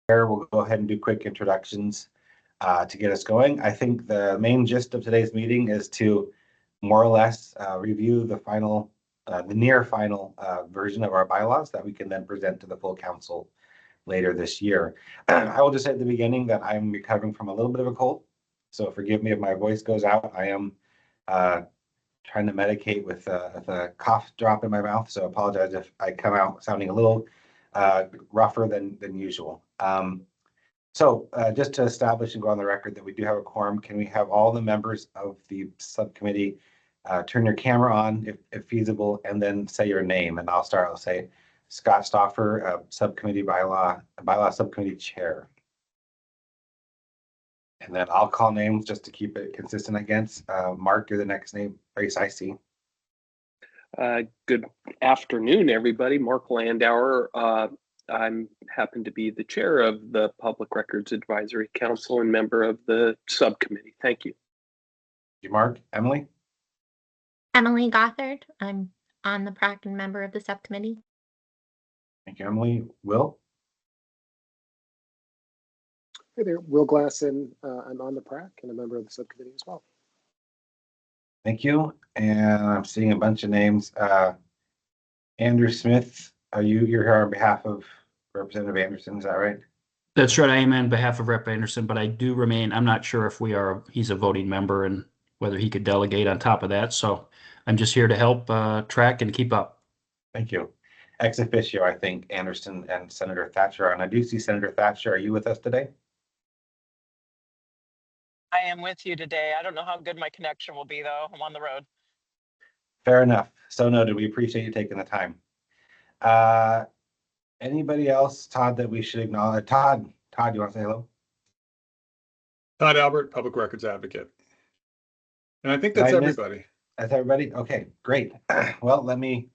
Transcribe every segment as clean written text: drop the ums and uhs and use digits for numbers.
We'll go ahead and do quick introductions to get us going. I think the main gist of today's meeting is to more or less review the near final version of our bylaws that we can then present to the full council later this year. I will just say at the beginning that I'm recovering from a little bit of a cold, so forgive me if my voice goes out. I am trying to medicate with a cough drop in my mouth, so I apologize if I come out sounding a little rougher than usual. So just to establish and go on the record that we do have a quorum, can we have all the members of the subcommittee turn your camera on if feasible, and then say your name, and I'll start. I'll say Scott Stauffer, subcommittee bylaw subcommittee chair. And then I'll call names just to keep it consistent against. Mark, you're the next name face I see. Good afternoon, everybody. Mark Landauer. I'm happen to be the chair of the Public Records Advisory Council and member of the subcommittee. Thank you. Thank you, Mark. Emily? Emily Gothard. I'm on the PRAC and member of the subcommittee. Thank you, Emily. Will? Hey there, Will Glasson. I'm on the PRAC and a member of the subcommittee as well. Thank you. And I'm seeing a bunch of names. Andrew Smith, you're here on behalf of Representative Anderson, is that right? That's right. I am on behalf of Rep. Anderson, but I do remain, I'm not sure if he's a voting member and whether he could delegate on top of that. So I'm just here to help track and keep up. Thank you. Ex officio, I think Anderson and Senator Thatcher are, and I do see Senator Thatcher. Are you with us today? I am with you today. I don't know how good my connection will be, though. I'm on the road. Fair enough. So noted. We appreciate you taking the time. Anybody else, Todd, that we should acknowledge? Todd, you want to say hello? Todd Albert, Public Records Advocate. And I think that's everybody. That's everybody? Okay, great. Well, let me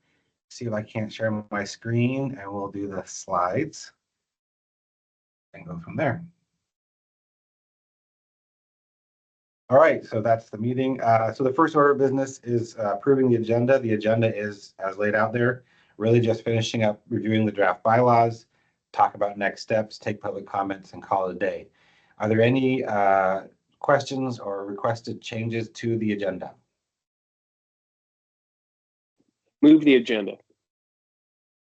see if I can't share my screen, and we'll do the slides and go from there. All right, so that's the meeting. So the first order of business is approving the agenda. The agenda is as laid out there, really just finishing up reviewing the draft bylaws, talk about next steps, take public comments, and call it a day. Are there any questions or requested changes to the agenda? Move the agenda.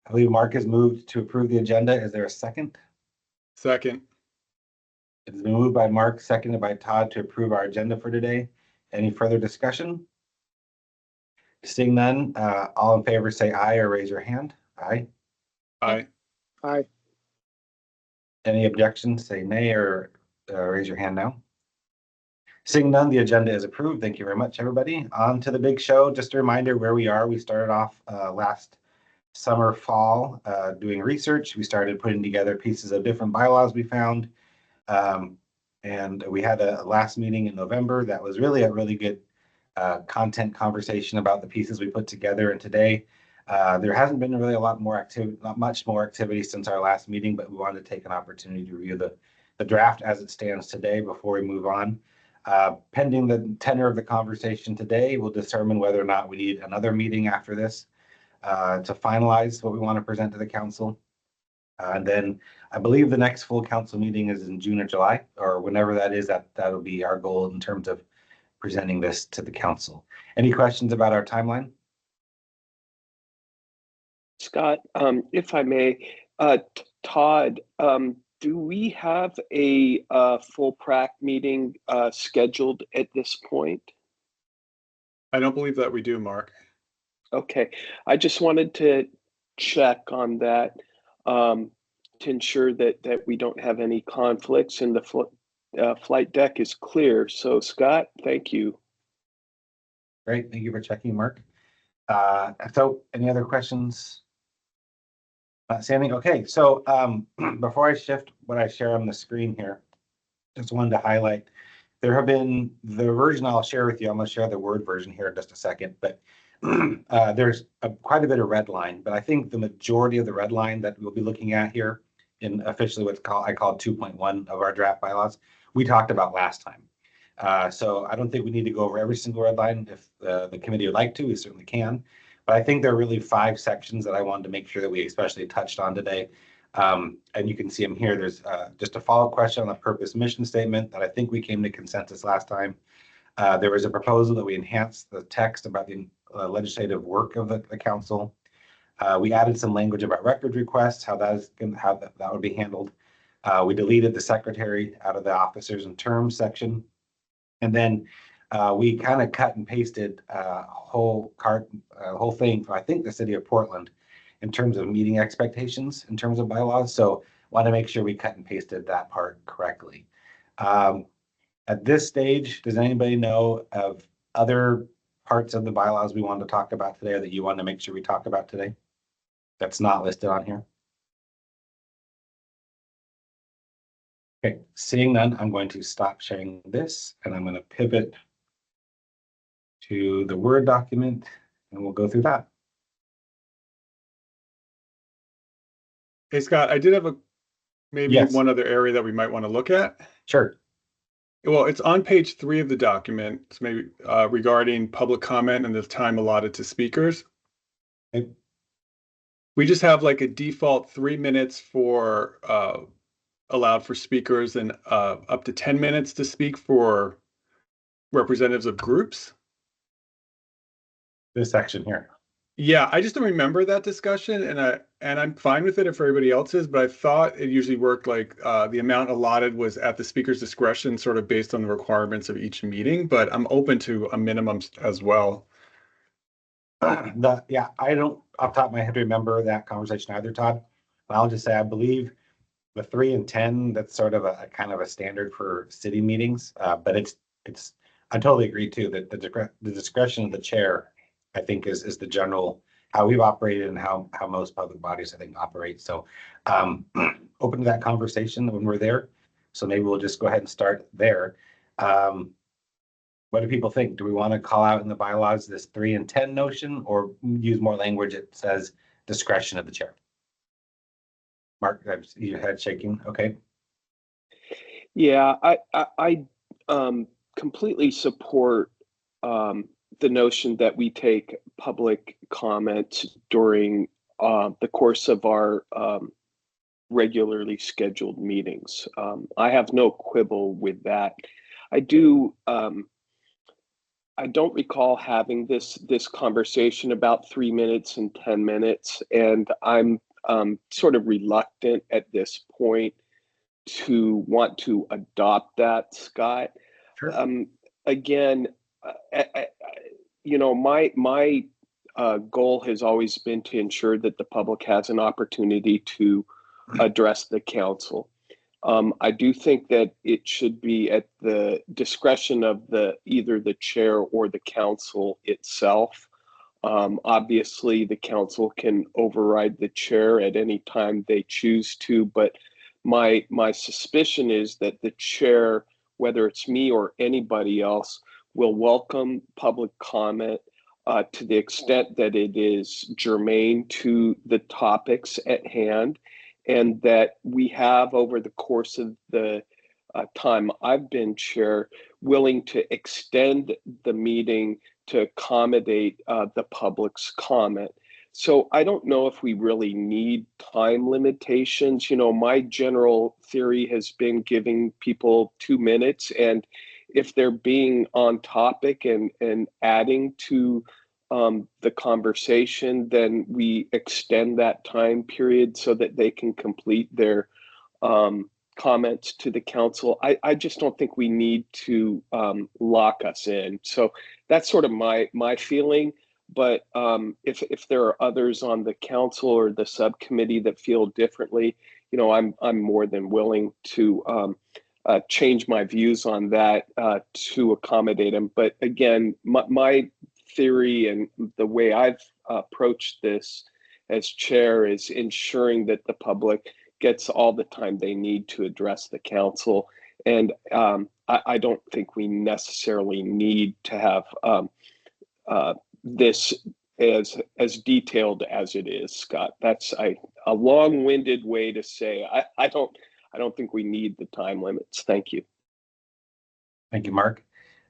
I believe Mark has moved to approve the agenda. Is there a second? Second. It has been moved by Mark, seconded by Todd to approve our agenda for today. Any further discussion? Seeing none, all in favor say aye or raise your hand. Aye. Aye. Aye. Any objections, say nay or raise your hand now. Seeing none, the agenda is approved. Thank you very much, everybody. On to the big show. Just a reminder where we are. We started off last summer, fall, doing research. We started putting together pieces of different bylaws we found. And we had a last meeting in November that was really a really good content conversation about the pieces we put together. And today there hasn't been really a lot more activity, not much more activity since our last meeting, but we wanted to take an opportunity to review the draft as it stands today before we move on. Pending the tenor of the conversation today, we'll determine whether or not we need another meeting after this to finalize what we want to present to the council. And then I believe the next full council meeting is in June or July, or whenever that is, that'll be our goal in terms of presenting this to the council. Any questions about our timeline? Scott, if I may, Todd, do we have a full PRAC meeting scheduled at this point? I don't believe that we do, Mark. Okay, I just wanted to check on that to ensure that we don't have any conflicts and the flight deck is clear. So Scott, thank you. Great, thank you for checking, Mark. So any other questions? Sandy, okay, so before I shift what I share on the screen here, just wanted to highlight, there have been the version I'll share with you. I'm going to share the Word version here in just a second, but there's quite a bit of red line, but I think the majority of the red line that we'll be looking at here in officially what's called, I call 2.1 of our draft bylaws, we talked about last time. So I don't think we need to go over every single red line. If the committee would like to, we certainly can. But I think there are really 5 sections that I wanted to make sure that we especially touched on today. And you can see them here. There's just a follow-up question on the purpose mission statement that I think we came to consensus last time. There was a proposal that we enhance the text about the legislative work of the council. We added some language about record requests, how that would be handled. We deleted the secretary out of the officers and terms section. And then we kind of cut and pasted a whole thing for, I think, the city of Portland in terms of meeting expectations in terms of bylaws. So want to make sure we cut and pasted that part correctly. At this stage, does anybody know of other parts of the bylaws we wanted to talk about today, or that you want to make sure we talk about today that's not listed on here? Okay, seeing none, I'm going to stop sharing this and I'm going to pivot to the Word document and we'll go through that. Hey, Scott, I did have maybe Yes. one other area that we might want to look at. Sure. Well, it's on page 3 of the document. It's maybe regarding public comment and the time allotted to speakers. Okay. We just have like a default 3 minutes for allowed for speakers and up to 10 minutes to speak for representatives of groups. This section here. Yeah, I just don't remember that discussion, and I'm fine with it if everybody else is, but I thought it usually worked like the amount allotted was at the speaker's discretion, sort of based on the requirements of each meeting, but I'm open to a minimum as well. Yeah, I don't off the top of my head remember that conversation either, Todd. But I'll just say I believe the 3 and 10, that's sort of a kind of a standard for city meetings. But it's I totally agree too that the discretion of the chair, I think, is the general how we've operated and how most public bodies, I think, operate. So open to that conversation when we're there. So maybe we'll just go ahead and start there. What do people think? Do we want to call out in the bylaws this 3 and 10 notion, or use more language that says discretion of the chair? Mark, your head shaking. Okay. Yeah, I completely support the notion that we take public comment during the course of our regularly scheduled meetings. I have no quibble with that. I don't recall having this conversation about 3 minutes and 10 minutes, and I'm sort of reluctant at this point to want to adopt that, Scott. Sure. Again, my goal has always been to ensure that the public has an opportunity to address the council. I do think that it should be at the discretion of either the chair or the council itself. Obviously, the council can override the chair at any time they choose to, but my suspicion is that the chair, whether it's me or anybody else, will welcome public comment to the extent that it is germane to the topics at hand, and that we have, over the course of the time I've been chair, willing to extend the meeting to accommodate the public's comment. So I don't know if we really need time limitations. My general theory has been giving people 2 minutes, and if they're being on topic and adding to the conversation, then we extend that time period so that they can complete their comments to the council. I just don't think we need to lock us in. So that's sort of my feeling. But if there are others on the council or the subcommittee that feel differently, I'm more than willing to change my views on that to accommodate them. But again, my theory and the way I've approached this as chair is ensuring that the public gets all the time they need to address the council. And I don't think we necessarily need to have this as detailed as it is, Scott. That's a long-winded way to say I don't think we need the time limits. Thank you. Thank you, Mark.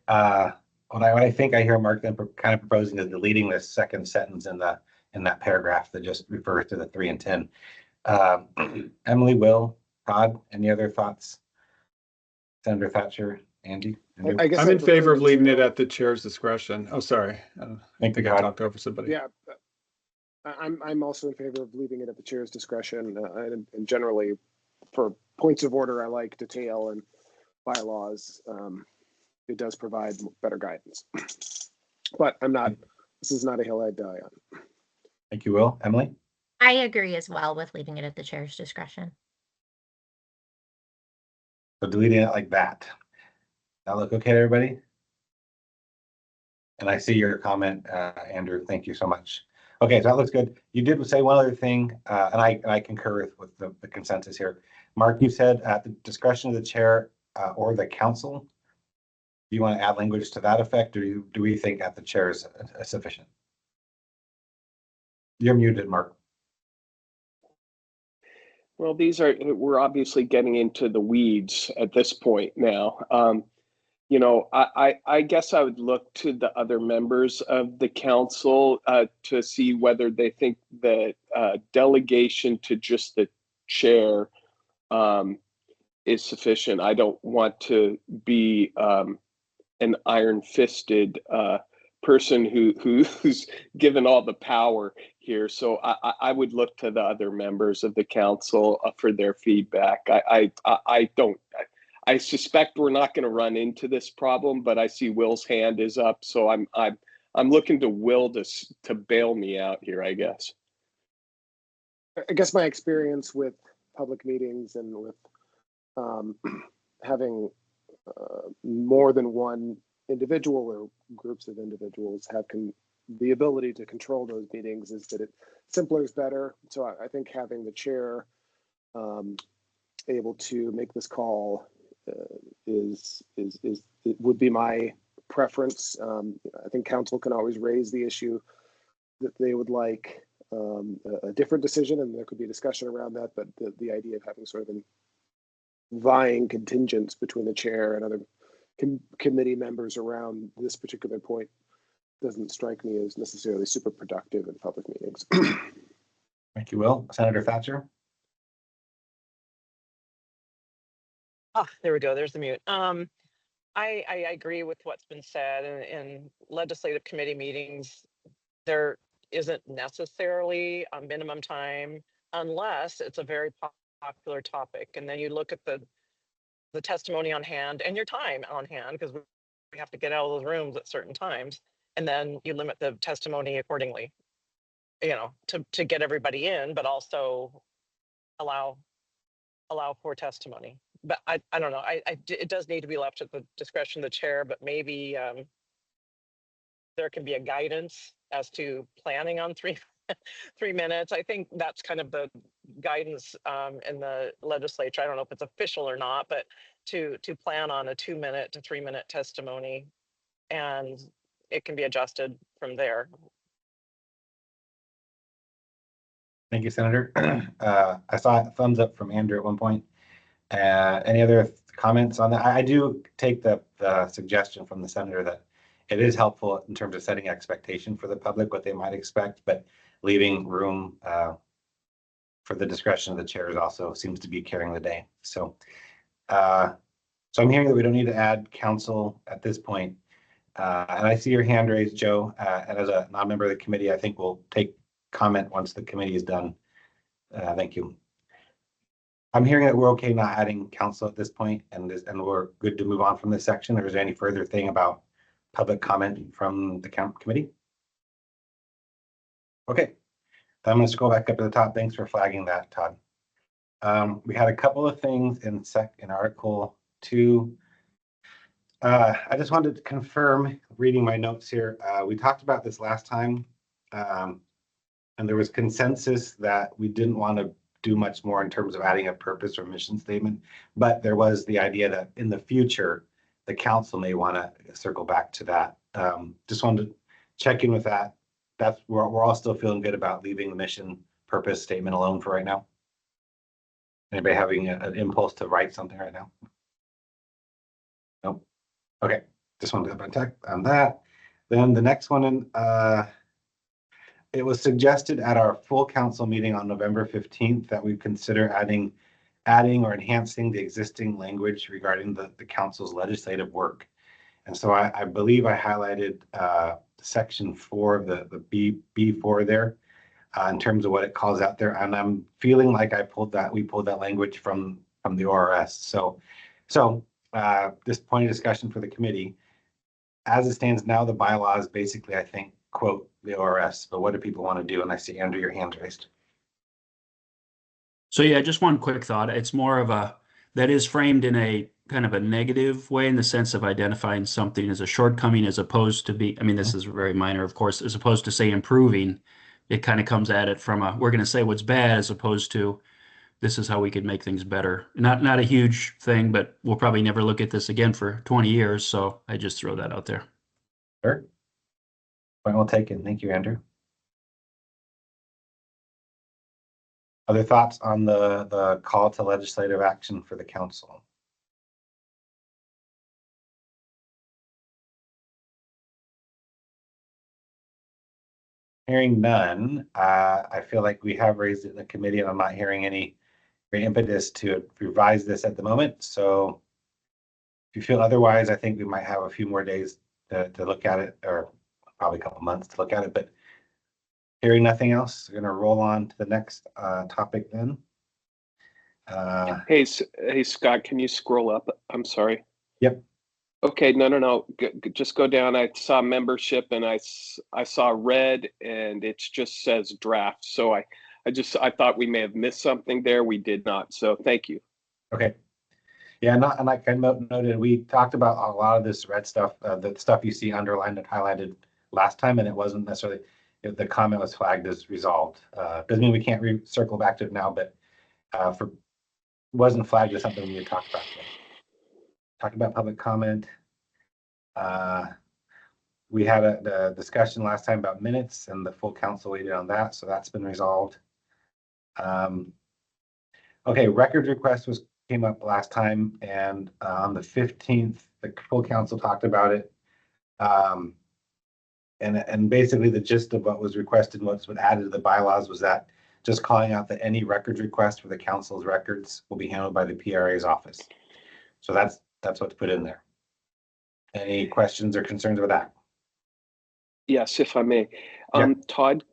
What I think I hear Mark then kind of proposing is deleting this second sentence in that paragraph that just refers to the 3 and 10. Emily, Will, Todd, any other thoughts? Senator Thatcher, Andy? Andrew? I guess I'm I in favor prefer of leaving it to- at the chair's discretion. Oh, sorry. I Thank you, think I Todd. talked over somebody. Yeah, I'm also in favor of leaving it at the chair's discretion, and generally, for points of order, I like detail and bylaws. It does provide better guidance, but this is not a hill I'd die on. Thank you, Will. Emily? I agree as well with leaving it at the chair's discretion. So deleting it like that. That look okay to everybody? And I see your comment, Andrew. Thank you so much. Okay, so that looks good. You did say one other thing, and I concur with the consensus here. Mark, you said at the discretion of the chair or the council. Do you want to add language to that effect, or do we think at the chair is sufficient? You're muted, Mark. Well, we're obviously getting into the weeds at this point now. You know, I guess I would look to the other members of the council to see whether they think that delegation to just the chair is sufficient. I don't want to be an iron-fisted person who's given all the power here. So I would look to the other members of the council for their feedback. I suspect we're not going to run into this problem, but I see Will's hand is up, so I'm looking to Will to bail me out here, I guess. I guess my experience with public meetings and with having more than one individual or groups of individuals have the ability to control those meetings is that simpler is better. So I think having the chair able to make this call it would be my preference. I think council can always raise the issue that they would like a different decision, and there could be discussion around that. But the idea of having sort of an vying contingents between the chair and other committee members around this particular point doesn't strike me as necessarily super productive in public meetings. Thank you, Will. Senator Thatcher? Oh, there we go. There's the mute. I agree with what's been said in legislative committee meetings. There isn't necessarily a minimum time unless it's a very popular topic. And then you look at the testimony on hand and your time on hand, because we have to get out of those rooms at certain times. And then you limit the testimony accordingly, you know, to get everybody in, but also allow for testimony. But I don't know. It does need to be left at the discretion of the chair, but maybe there can be a guidance as to planning on 3 minutes. I think that's kind of the guidance in the legislature. I don't know if it's official or not, but to plan on a 2-minute to 3-minute testimony, and it can be adjusted from there. Thank you, Senator. I saw a thumbs up from Andrew at one point. Any other comments on that? I do take the suggestion from the senator that it is helpful in terms of setting expectation for the public, what they might expect, but leaving room for the discretion of the chairs also seems to be carrying the day. So, so I'm hearing that we don't need to add council at this point. And I see your hand raised, Joe. And as a non-member of the committee, I think we'll take comment once the committee is done. Thank you. I'm hearing that we're okay not adding council at this point, and we're good to move on from this section. Or is there any further thing about public comment from the committee? Okay, I'm going to scroll back up to the top. Thanks for flagging that, Todd. We had a couple of things in Article 2. I just wanted to confirm, reading my notes here, we talked about this last time, and there was consensus that we didn't want to do much more in terms of adding a purpose or mission statement, but there was the idea that in the future, the council may want to circle back to that. Just wanted to check in with that. We're all still feeling good about leaving the mission purpose statement alone for right now. Anybody having an impulse to write something right now? Nope. Okay, just wanted to check on that. Then the next one, it was suggested at our full council meeting on November 15th that we consider adding or enhancing the existing language regarding the council's legislative work. And so I believe I highlighted section 4 of the B4 there in terms of what it calls out there. And I'm feeling like we pulled that language from the ORS. So this point of discussion for the committee, as it stands now, the bylaws basically, I think, quote the ORS, but what do people want to do? And I see, Andrew, your hand's raised. So yeah, just one quick thought. It's more of that is framed in a kind of a negative way in the sense of identifying something as a shortcoming as opposed to this is very minor, of course, as opposed to say improving. It kind of comes at it from we're going to say what's bad as opposed to this is how we could make things better. Not a huge thing, but we'll probably never look at this again for 20 years. So I just throw that out there. Sure. Point well taken. Thank you, Andrew. Other thoughts on the call to legislative action for the council? Hearing none, I feel like we have raised it in the committee, and I'm not hearing any impetus to revise this at the moment. So if you feel otherwise, I think we might have a few more days to look at it, or probably a couple months to look at it. But hearing nothing else, we're going to roll on to the next topic then. Hey, Scott, can you scroll up? I'm sorry. Yep. Okay, no. Just go down. I saw membership and I saw red and it just says draft. So I thought we may have missed something there. We did not. So thank you. Okay. Yeah, and like I noted, we talked about a lot of this red stuff, the stuff you see underlined and highlighted last time, and it wasn't necessarily, the comment was flagged as resolved. Doesn't mean we can't circle back to it now, but wasn't flagged as something we had talked about today. Talking about public comment. We had a discussion last time about minutes, and the full council waited on that, so that's been resolved. Okay, records request came up last time, and on the 15th, the full council talked about it. And basically the gist of what was requested and what's been added to the bylaws was that just calling out that any records request for the council's records will be handled by the PRA's office. So that's what's put in there. Any questions or concerns with that? Yes, if I may. Todd,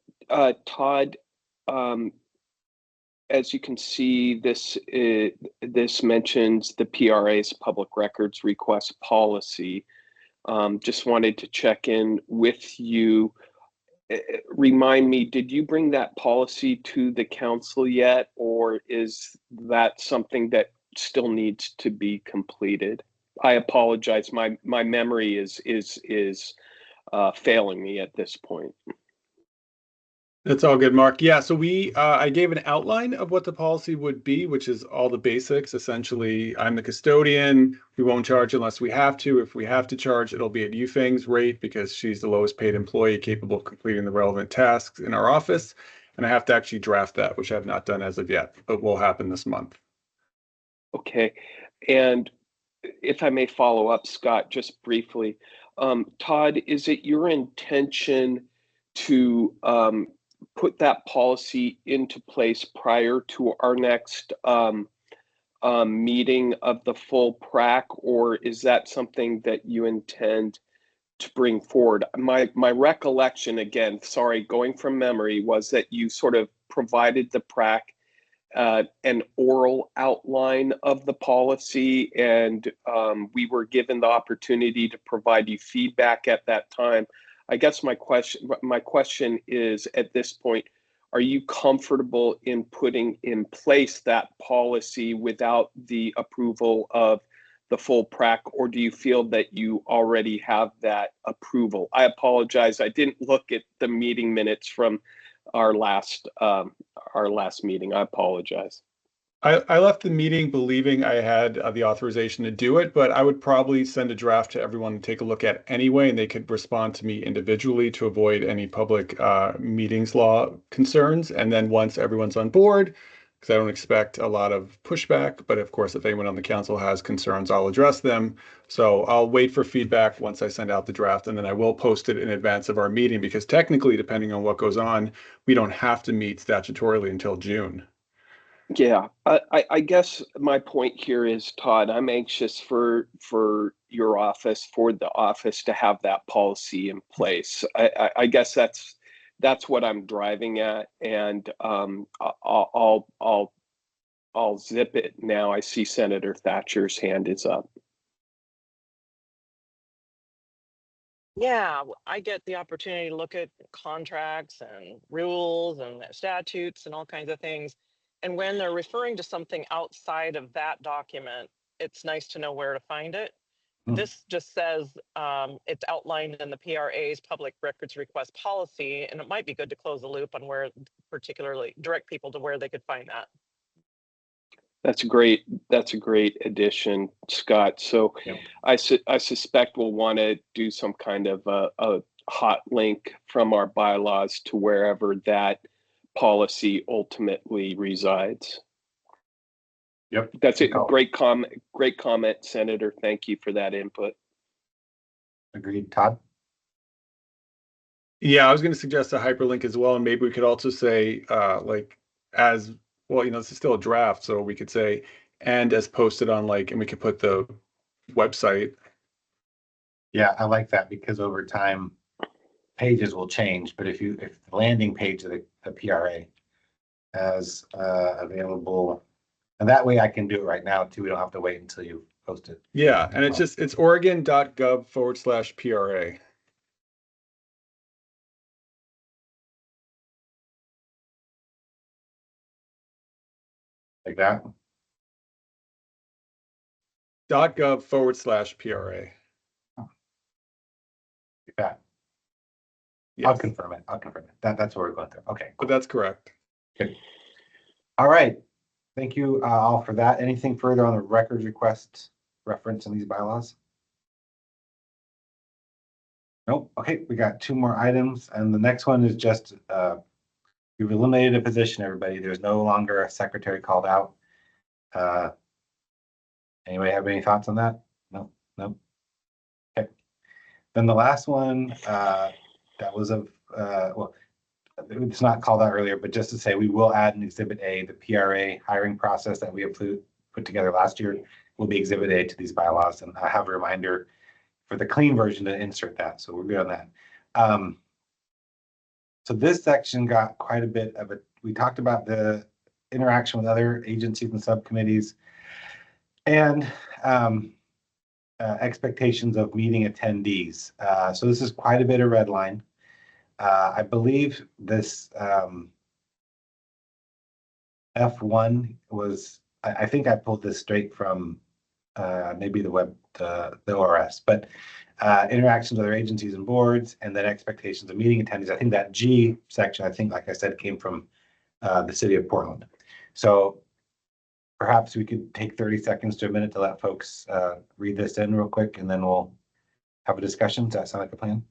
as you can see, this mentions the PRA's public records request policy. Just wanted to check in with you. Remind me, did you bring that policy to the council yet, or is that something that still needs to be completed? I apologize. My memory is failing me at this point. That's all good, Mark. Yeah, so I gave an outline of what the policy would be, which is all the basics. Essentially, I'm the custodian. We won't charge unless we have to. If we have to charge, it'll be at Yufeng's rate because she's the lowest paid employee capable of completing the relevant tasks in our office. And I have to actually draft that, which I have not done as of yet, but will happen this month. Okay. And if I may follow up, Scott, just briefly, Todd, is it your intention to put that policy into place prior to our next meeting of the full PRAC, or is that something that you intend to bring forward? My recollection, again, sorry, going from memory, was that you sort of provided the PRAC an oral outline of the policy, and we were given the opportunity to provide you feedback at that time. I guess my question is, at this point, are you comfortable in putting in place that policy without the approval of the full PRAC, or do you feel that you already have that approval? I apologize. I didn't look at the meeting minutes from our last meeting. I apologize. I left the meeting believing I had the authorization to do it, but I would probably send a draft to everyone to take a look at anyway, and they could respond to me individually to avoid any public meetings law concerns. And then once everyone's on board, because I don't expect a lot of pushback. But of course, if anyone on the council has concerns, I'll address them. So I'll wait for feedback once I send out the draft, and then I will post it in advance of our meeting, because technically, depending on what goes on, we don't have to meet statutorily until June. Yeah, I guess my point here is, Todd, I'm anxious for your office, for the office to have that policy in place. I guess that's what I'm driving at, and I'll zip it now. I see Senator Thatcher's hand is up. Yeah, I get the opportunity to look at contracts and rules and statutes and all kinds of things. And when they're referring to something outside of that document, it's nice to know where to find it. This just says it's outlined in the PRA's public records request policy, and it might be good to close the loop on where, particularly direct people to where they could find that. That's great. That's a great addition, Scott. So Yep. I suspect we'll want to do some kind of a hot link from our bylaws to wherever that policy ultimately resides. Yep. That's a Good call. great comment, Senator. Thank you for that input. Agreed. Todd? Yeah, I was going to suggest a hyperlink as well, and maybe we could also say, like, as well, this is still a draft, so we could say, and as posted on, like, and we could put the website. Yeah, I like that, because over time, pages will change, but if the landing page of the PRA has available, and that way I can do it right now too. We don't have to wait until you post it. Yeah, and it's oregon.gov/PRA. Like that. .gov/PRA. Like that. Yes, I'll confirm it. That's what we're going through. Okay, but cool. that's correct. Good. All right. Thank you all for that. Anything further on the records request reference in these bylaws? Nope. Okay, we got two more items, and the next one is just we've eliminated a position, everybody. There's no longer a secretary called out. Anybody have any thoughts on that? No. Okay. Then the last one that was well, it's not called out earlier, but just to say, we will add an Exhibit A. The PRA hiring process that we have put together last year will be Exhibit A to these bylaws, and I have a reminder for the clean version to insert that, so we're good on that. So this section got quite a bit of it. We talked about the interaction with other agencies and subcommittees, and expectations of meeting attendees. So this is quite a bit of red line. I believe this F1 was, I think I pulled this straight from maybe the ORS, but interactions with other agencies and boards, and then expectations of meeting attendees. I think that G section, like I said, came from the city of Portland. So perhaps we could take 30 seconds to a minute to let folks read this in real quick, and then we'll have a discussion. Does that sound like a plan?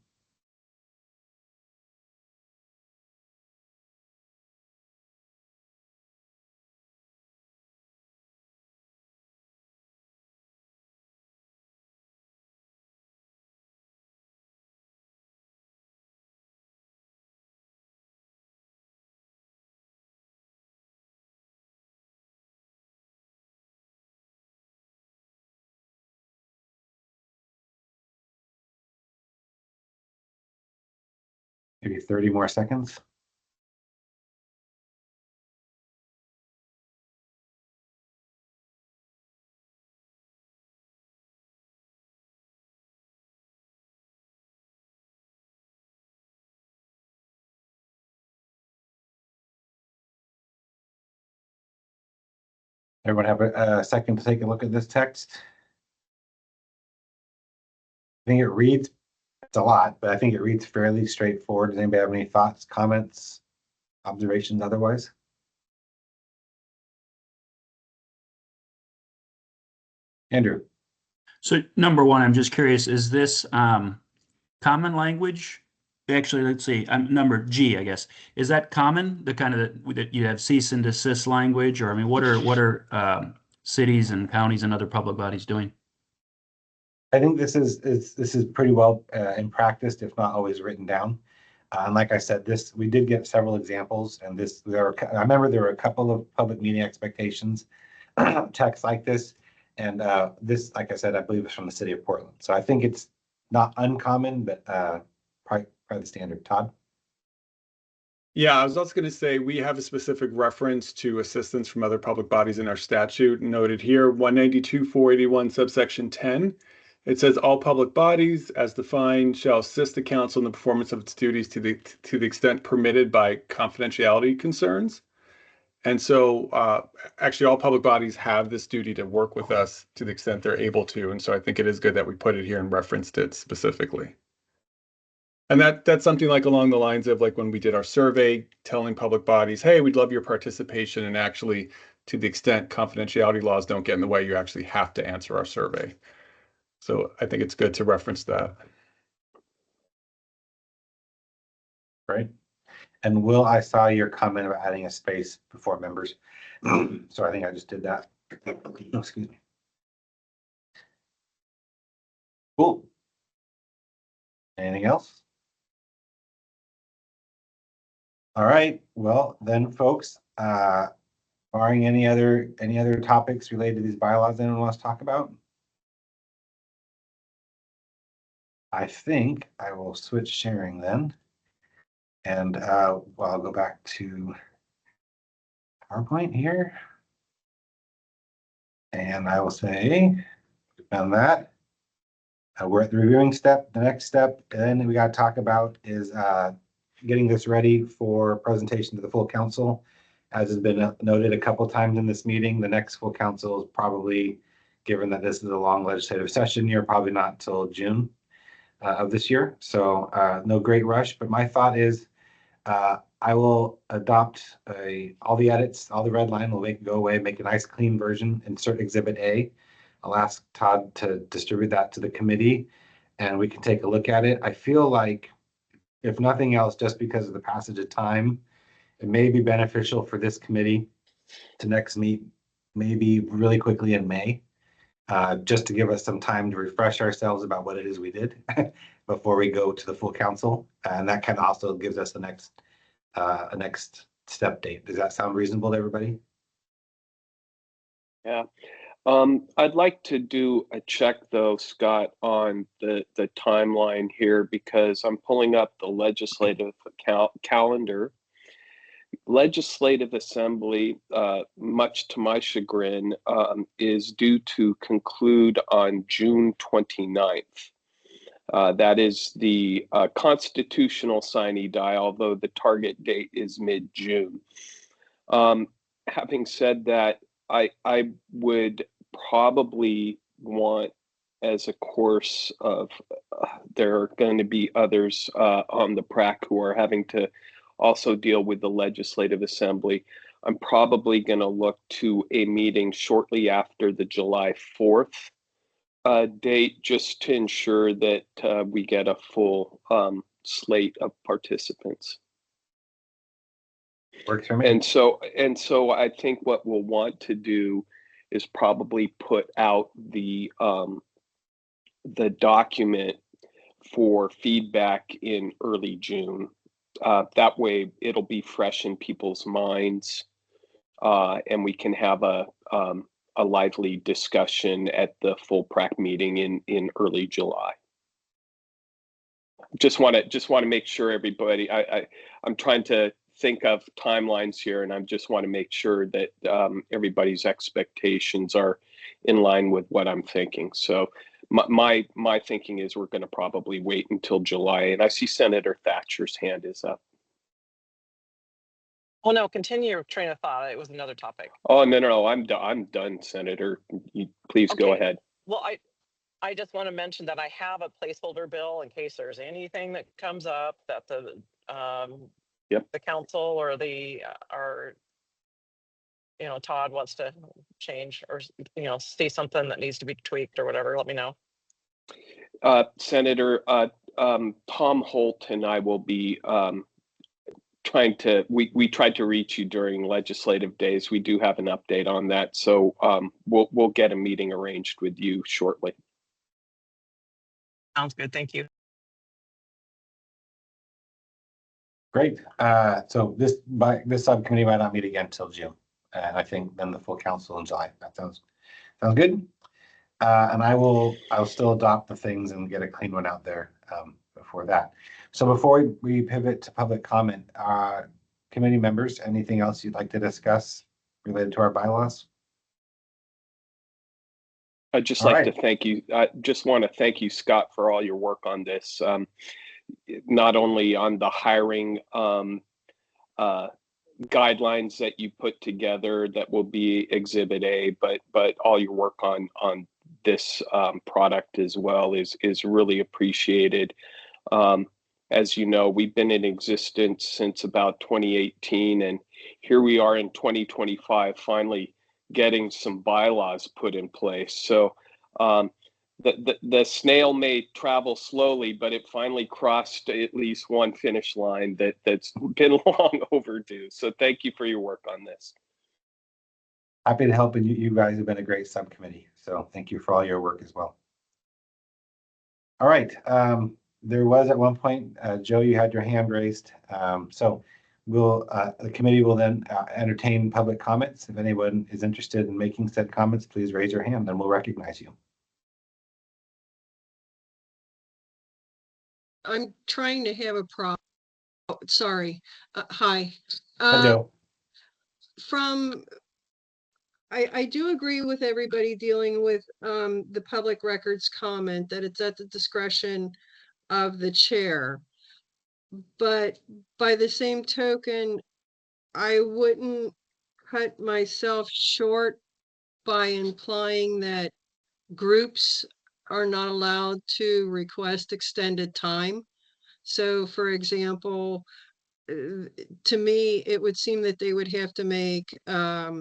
Maybe 30 more seconds. Everyone have a second to take a look at this text? I think it reads, it's a lot, but I think it reads fairly straightforward. Does anybody have any thoughts, comments, observations otherwise? Andrew? So number one, I'm just curious, is this common language Actually, let's see, I'm number G, I guess. Is that common? The kind of that you have cease and desist language, or I mean, what are cities and counties and other public bodies doing? I think this is pretty well in practice, if not always written down. And like I said, we did get several examples, and I remember there were a couple of public meeting expectations texts like this, and this, like I said, I believe is from the city of Portland. So I think it's not uncommon, but probably the standard. Todd? Yeah, I was also going to say we have a specific reference to assistance from other public bodies in our statute noted here, 192-481 subsection 10. It says all public bodies, as defined, shall assist the council in the performance of its duties to the extent permitted by confidentiality concerns. And so actually all public bodies have this duty to work with us to the extent they're able to. And so I think it is good that we put it here and referenced it specifically. And that's something like along the lines of like when we did our survey, telling public bodies, hey, we'd love your participation. And actually, to the extent confidentiality laws don't get in the way, you actually have to answer our survey. So I think it's good to reference that. Right. And Will, I saw your comment about adding a space before members. So I think I just did that. Oh, excuse me. Cool. Anything else? All right, well then, folks, barring any other topics related to these bylaws anyone wants to talk about? I think I will switch sharing then. And well, I'll go back to PowerPoint here. And I will say, we've done that. We're at the reviewing step. The next step, and then we got to talk about is getting this ready for presentation to the full council. As has been noted a couple times in this meeting, the next full council is probably, given that this is a long legislative session year, probably not till June of this year. So no great rush, but my thought is I will adopt all the edits, all the red line, we'll make it go away, make a nice clean version, insert Exhibit A. I'll ask Todd to distribute that to the committee and we can take a look at it. I feel like, if nothing else, just because of the passage of time, it may be beneficial for this committee to next meet maybe really quickly in May, just to give us some time to refresh ourselves about what it is we did before we go to the full council. And that kind of also gives us a next step date. Does that sound reasonable to everybody? Yeah. I'd like to do a check though, Scott, on the timeline here, because I'm pulling up the legislative calendar. Legislative Assembly, much to my chagrin, is due to conclude on June 29th. That is the constitutional sine die, although the target date is mid-June. Having said that, I would probably want, as a course of, there are going to be others on the PRAC who are having to also deal with the Legislative Assembly. I'm probably going to look to a meeting shortly after the July 4th date, just to ensure that we get a full slate of participants. Works for me. And so I think what we'll want to do is probably put out the document for feedback in early June. That way it'll be fresh in people's minds, and we can have a lively discussion at the full PRAC meeting in early July. Just want to make sure everybody, I'm trying to think of timelines here, and I just want to make sure that everybody's expectations are in line with what I'm thinking. So my thinking is we're going to probably wait until July, and I see Senator Thatcher's hand is up. Well, no, continue your train of thought. It was another topic. Oh, no, I'm done, Senator. Please go ahead. Well, I just want to mention that I have a placeholder bill in case there's anything that comes up that the council or Todd wants to change, or see something that needs to be tweaked or whatever. Let me know. Senator, Tom Holt and I will be we tried to reach you during legislative days. We do have an update on that. So we'll get a meeting arranged with you shortly. Sounds good. Thank you. Great. So this subcommittee might not meet again until June. And I think then the full council in July. That sounds good. And I'll still adopt the things and get a clean one out there before that. So before we pivot to public comment, committee members, anything else you'd like to discuss related to our bylaws? I'd just like to thank you. I just want to thank you, Scott, for all your work on this. Not only on the hiring guidelines that you put together that will be Exhibit A, but all your work on this product as well is really appreciated. As you know, we've been in existence since about 2018, and here we are in 2025, finally getting some bylaws put in place. So the snail may travel slowly, but it finally crossed at least one finish line that's been long overdue. So thank you for your work on this. Happy to help, and you guys have been a great subcommittee. So thank you for all your work as well. All right. There was at one point, Joe, you had your hand raised. So the committee will then entertain public comments. If anyone is interested in making said comments, please raise your hand and we'll recognize you. I'm trying to have a problem. Oh, sorry. Hi. Hi, Joe. I do agree with everybody dealing with the public records comment that it's at the discretion of the chair. But by the same token, I wouldn't cut myself short by implying that groups are not allowed to request extended time. So for example, to me, it would seem that they would have to make a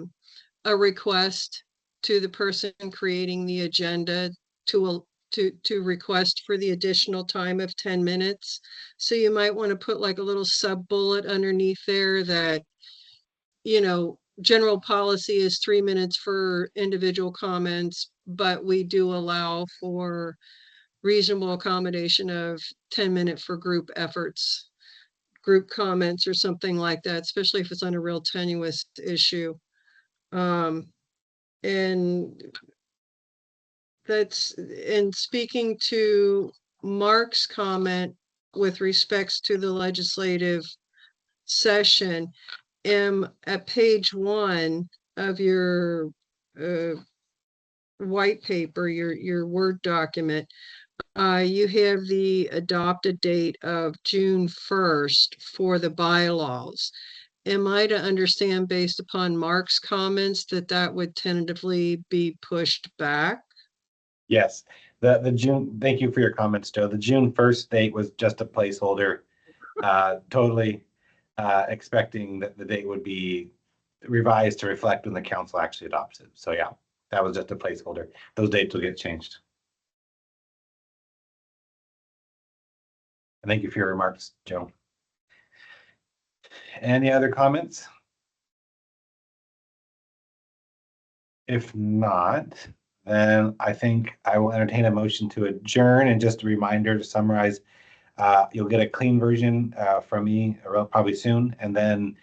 request to the person creating the agenda to request for the additional time of 10 minutes. So you might want to put like a little sub bullet underneath there that, you know, general policy is 3 minutes for individual comments, but we do allow for reasonable accommodation of 10-minute for group efforts, group comments or something like that, especially if it's on a real tenuous issue. And speaking to Mark's comment with respects to the legislative session, at page 1 of your white paper, your Word document, you have the adopted date of June 1st for the bylaws. Am I to understand, based upon Mark's comments, that would tentatively be pushed back? Yes, the June, thank you for your comments, Joe. The June 1st date was just a placeholder, totally expecting that the date would be revised to reflect when the council actually adopts it. So yeah, that was just a placeholder. Those dates will get changed. And thank you for your remarks, Joe. Any other comments? If not, then I think I will entertain a motion to adjourn. And just a reminder to summarize, you'll get a clean version from me probably soon. And then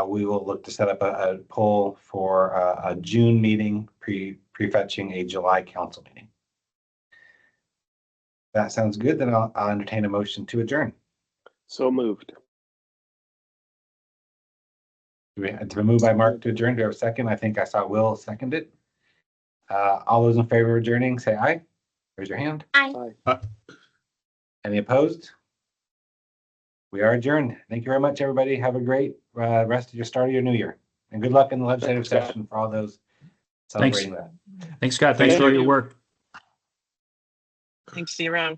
we will look to set up a poll for a June meeting, prefetching a July council meeting. That sounds good. Then I'll entertain a motion to adjourn. So moved. It's been moved by Mark to adjourn. Do I have a second? I think I saw Will second it. All those in favor of adjourning, say aye. Raise your hand. Aye. Any opposed? We are adjourned. Thank you very much, everybody. Have a great rest of your start of your new year. And good luck in the legislative session for all those celebrating that. Thanks, Scott. Thanks for all your work. Thanks. See you around.